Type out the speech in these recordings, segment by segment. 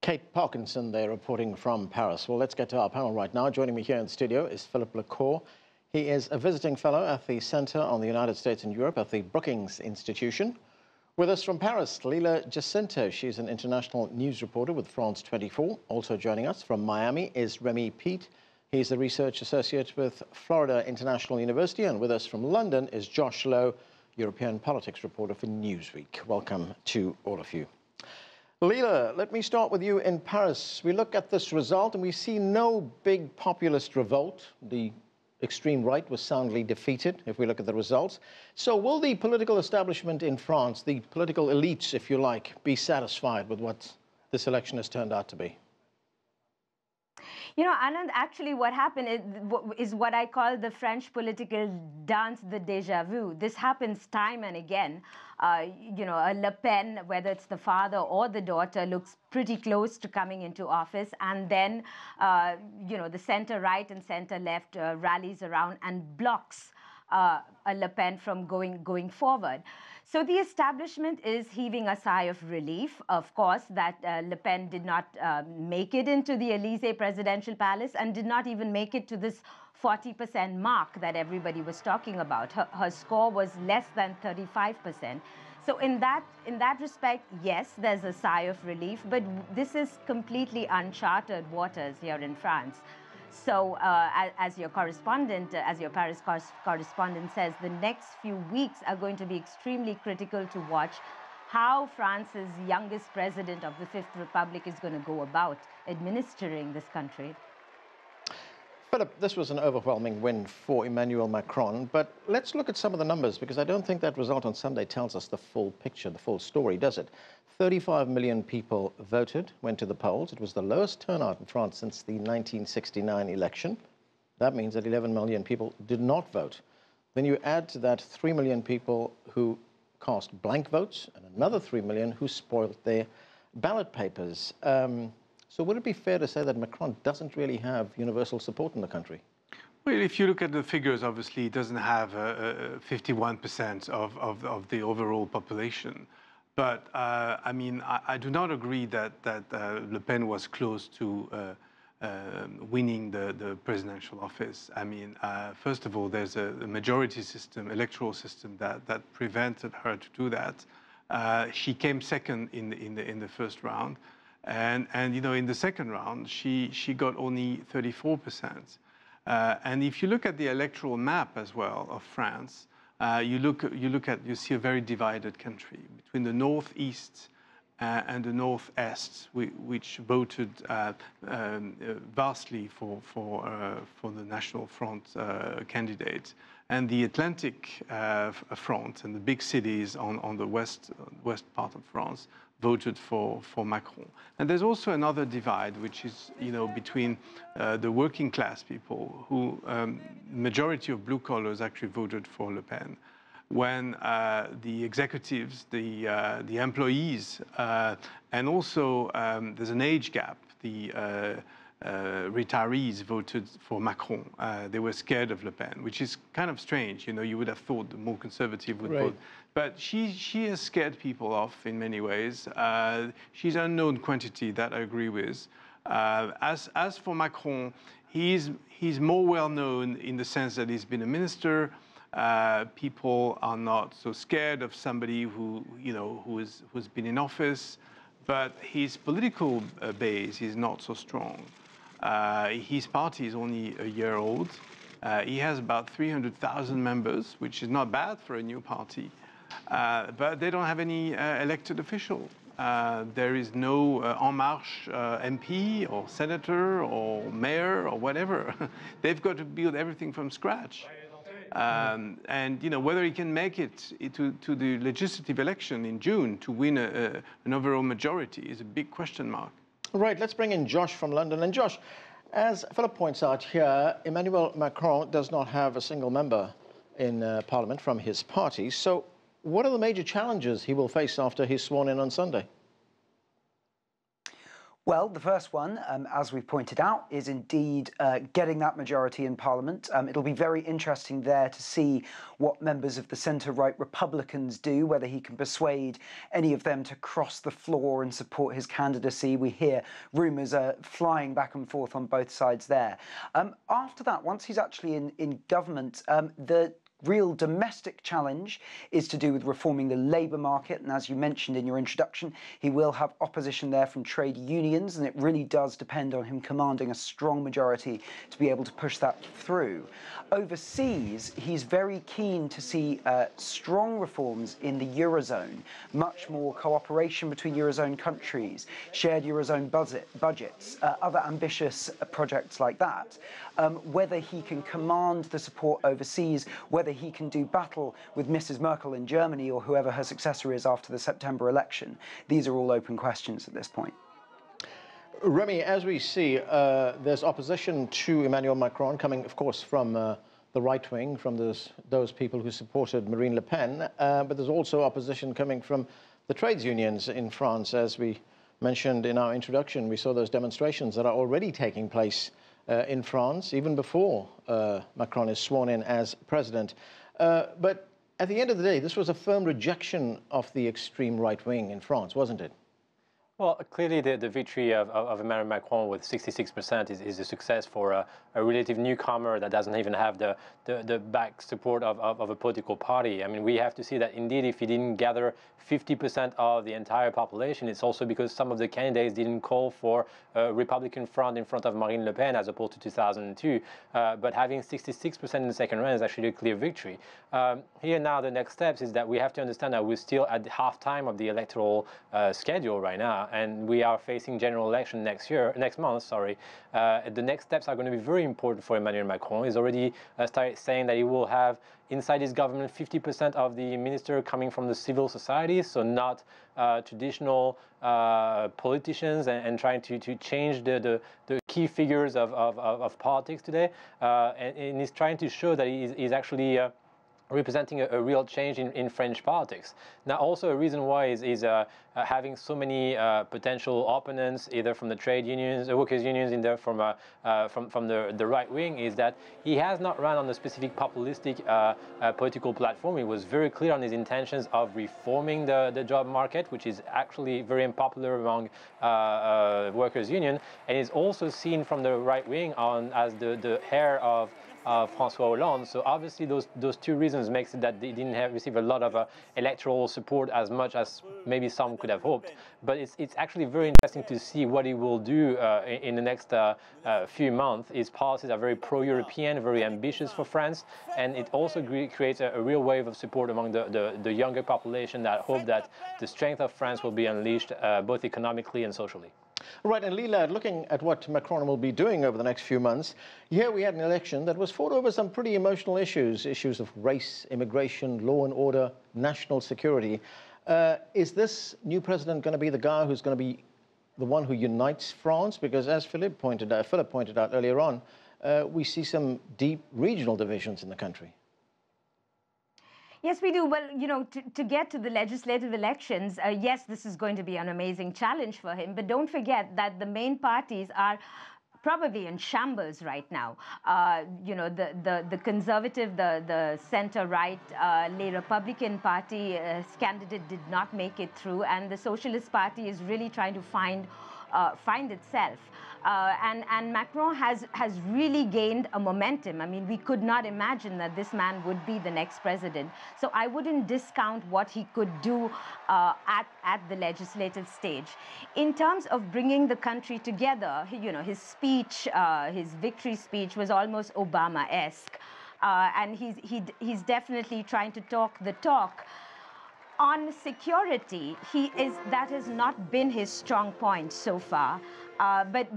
Kate Parkinson there reporting from Paris. Well, let's get to our panel right now. Joining me here in the studio is Philippe Le Corre. He is a visiting fellow at the Center on the United States and Europe at the Brookings Institution. With us from Paris, Leela Jacinto. She's an international news reporter with France 24. Also joining us from Miami is Remi Piet. He's the research associate with Florida International University. And with us from London is Josh Lowe, European politics reporter for Newsweek. Welcome to all of you. Leela, let me start with you in Paris. We look at this result and we see no big populist revolt. The extreme right was soundly defeated, if we look at the results. So will the political establishment in France, the political elites, if you like, be satisfied with what this election has turned out to be? You know, Anand, actually what happened is what I call the French political dance, the déjà vu. This happens time and again. You know, a Le Pen, whether it's the father or the daughter, looks pretty close to coming into office. And then, you know, the center-right and center-left rallies around and blocks a Le Pen from going forward. So the establishment is heaving a sigh of relief, of course, that Le Pen did not make it into the Élysée presidential palace and did not even make it to this 40% mark that everybody was talking about. Her score was less than 35%. So in that respect, yes, there's a sigh of relief, but this is completely uncharted waters here in France. So as your Paris correspondent says, the next few weeks are going to be extremely critical to watch how France's youngest president of the Fifth Republic is going to go about administering this country. Philip, this was an overwhelming win for Emmanuel Macron, but let's look at some of the numbers, because I don't think that result on Sunday tells us the full picture, the full story, does it? 35 million people voted, went to the polls. It was the lowest turnout in France since the 1969 election. That means that 11 million people did not vote. Then you add to that 3 million people who cast blank votes and another 3 million who spoiled their ballot papers. So would it be fair to say that Macron doesn't really have universal support in the country? Well, if you look at the figures, obviously, it doesn't have 51% of the overall population. But, I mean, I do not agree that Le Pen was close to winning the presidential office. I mean, first of all, there's a majority system, electoral system, that prevented her to do that. She came second in the first round. And you know, in the second round, she got only 34%. And if you look at the electoral map as well of France, you see a very divided country between the northeast and the northeast, which voted vastly for the National Front candidate, and the Atlantic front and the big cities on the west part of France voted for Macron. And there's also another divide, which is, you know, between the working class people, who majority of blue collars actually voted for Le Pen, when the executives, the employees, and also there's an age gap. The retirees voted for Macron. They were scared of Le Pen, which is kind of strange. You know, you would have thought the more conservative would vote. But she has scared people off in many ways. She's an unknown quantity, that I agree with. As for Macron, he's more well known in the sense that he's been a minister. People are not so scared of somebody who, you know, who's been in office. But his political base is not so strong. His party is only a year old. He has about 300,000 members, which is not bad for a new party. But they don't have any elected official. There is no En Marche MP or senator or mayor or whatever. They've got to build everything from scratch. And you know, whether he can make it to the legislative election in June to win an overall majority is a big question mark. Right, let's bring in Josh from London. And Josh, as Philip points out here, Emmanuel Macron does not have a single member in Parliament from his party. So what are the major challenges he will face after he's sworn in on Sunday? Well, the first one, as we've pointed out, is indeed getting that majority in Parliament. It'll be very interesting there to see what members of the centre-right Republicans do, whether he can persuade any of them to cross the floor and support his candidacy. We hear rumours flying back and forth on both sides there. After that, once he's actually in government, the real domestic challenge is to do with reforming the labour market, and as you mentioned in your introduction, he will have opposition there from trade unions, and it really does depend on him commanding a strong majority to be able to push that through. Overseas, he's very keen to see strong reforms in the Eurozone, much more cooperation between Eurozone countries, shared Eurozone budgets, other ambitious projects like that. Whether he can command the support overseas, whether he can do battle with Mrs. Merkel in Germany or whoever her successor is after the September election. These are all open questions at this point. Remi, as we see, there's opposition to Emmanuel Macron coming, of course, from the right wing, from those people who supported Marine Le Pen, but there's also opposition coming from the trades unions in France. As we mentioned in our introduction, we saw those demonstrations that are already taking place in France, even before Macron is sworn in as president. But at the end of the day, this was a firm rejection of the extreme right wing in France, wasn't it? Well, clearly the victory of Emmanuel Macron with 66% is a success for a relative newcomer that doesn't even have the back support of a political party. I mean, we have to see that indeed if he didn't gather 50% of the entire population, it's also because some of the candidates didn't call for a Republican front in front of Marine Le Pen as opposed to 2002. But having 66% in the second round is actually a clear victory. Here now the next steps is that we have to understand that we're still at half time of the electoral schedule right now, and we are facing general election next month. The next steps are going to be very important for Emmanuel Macron. He's already started saying that he will have inside his government 50% of the ministers coming from the civil society, so not traditional politicians, and trying to change the key figures of politics today. And he's trying to show that he's actually representing a real change in French politics. Now, also a reason why is having so many potential opponents, either from the trade unions, the workers' unions, in there from the right wing, is that he has not run on a specific populistic political platform. He was very clear on his intentions of reforming the job market, which is actually very unpopular among workers' union, and is also seen from the right wing as the heir of François Hollande. So obviously those two reasons makes it that they didn't receive a lot of electoral support as much as maybe some could have hoped. But it's actually very interesting to see what he will do in the next few months. His policies are very pro-European, very ambitious for France, and it also creates a real wave of support among the younger population that hope that the strength of France will be unleashed both economically and socially. Right, and Leela, looking at what Macron will be doing over the next few months, here we had an election that was fought over some pretty emotional issues of race, immigration, law and order, national security. Is this new president going to be the guy who's going to be the one who unites France? Because as Philippe pointed out earlier on, we see some deep regional divisions in the country. Yes, we do. Well, you know, to get to the legislative elections, yes, this is going to be an amazing challenge for him. But don't forget that the main parties are probably in shambles right now. You know, the conservative, the center-right, Les Republican Party candidate did not make it through, and the Socialist Party is really trying to find itself. And Macron has really gained a momentum. I mean, we could not imagine that this man would be the next president. So I wouldn't discount what he could do at the legislative stage. In terms of bringing the country together, you know, his speech, his victory speech was almost Obama-esque. And he's definitely trying to talk the talk. On security, that has not been his strong point so far. But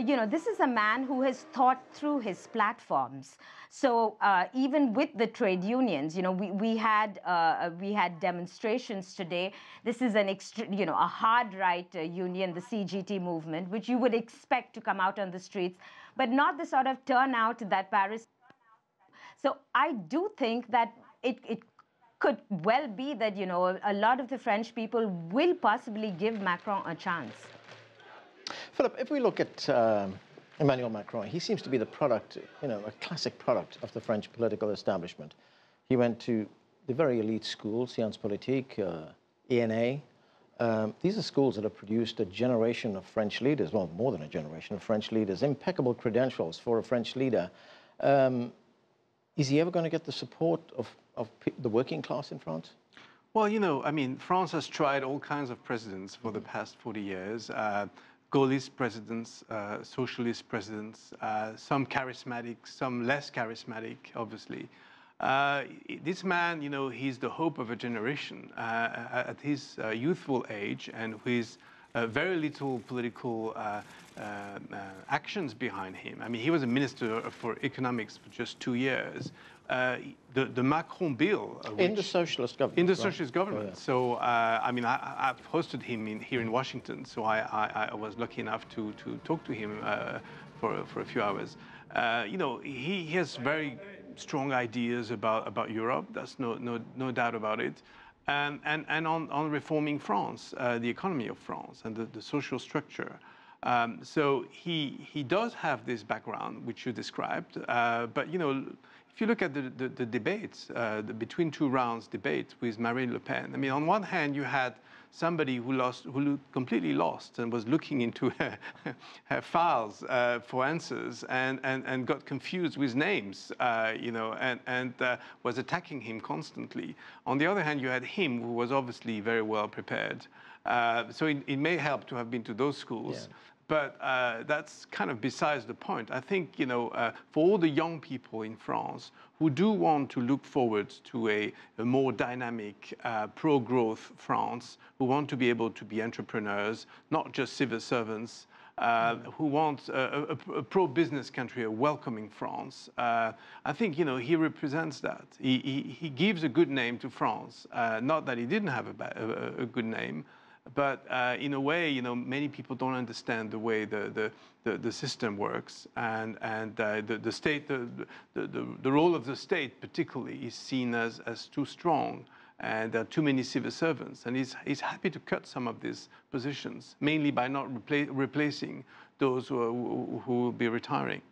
you know, this is a man who has thought through his platforms. So even with the trade unions, you know, we had demonstrations today. This is a hard right union, the CGT movement, which you would expect to come out on the streets, but not the sort of turnout that Paris. So I do think that it could well be that, you know, a lot of the French people will possibly give Macron a chance. Philip, if we look at Emmanuel Macron, he seems to be the product, a classic product of the French political establishment. He went to the very elite schools, Sciences Politiques, ENA. These are schools that have produced a generation of French leaders, well, more than a generation of French leaders, impeccable credentials for a French leader. Is he ever going to get the support of the working class in France? Well, I mean, France has tried all kinds of presidents for the past 40 years. Gaullist presidents, socialist presidents, some charismatic, some less charismatic, obviously. This man, he's the hope of a generation at his youthful age and with very little political actions behind him. I mean, he was a minister for economics for just 2 years. The Macron bill... in the socialist government. In the socialist government. Oh, yeah. So, I mean, I've hosted him here in Washington, so I was lucky enough to talk to him for a few hours. He has very strong ideas about Europe. That's no doubt about it. And on reforming France, the economy of France and the social structure. So he does have this background, which you described. But, if you look at the debates, the between two rounds debate with Marine Le Pen, I mean, on one hand, you had somebody who completely lost and was looking into her files for answers and got confused with names, and was attacking him constantly. On the other hand, you had him, who was obviously very well prepared. So it may help to have been to those schools. Yeah. But that's kind of besides the point. I think, for all the young people in France who do want to look forward to a more dynamic, pro-growth France, who want to be able to be entrepreneurs, not just civil servants, who want a pro-business country, a welcoming France, I think, he represents that. He gives a good name to France. Not that he didn't have a good name, but in a way, many people don't understand the way the system works, and the state, the role of the state particularly is seen as too strong, and there are too many civil servants, and he's happy to cut some of these positions, mainly by not replacing those who will be retiring.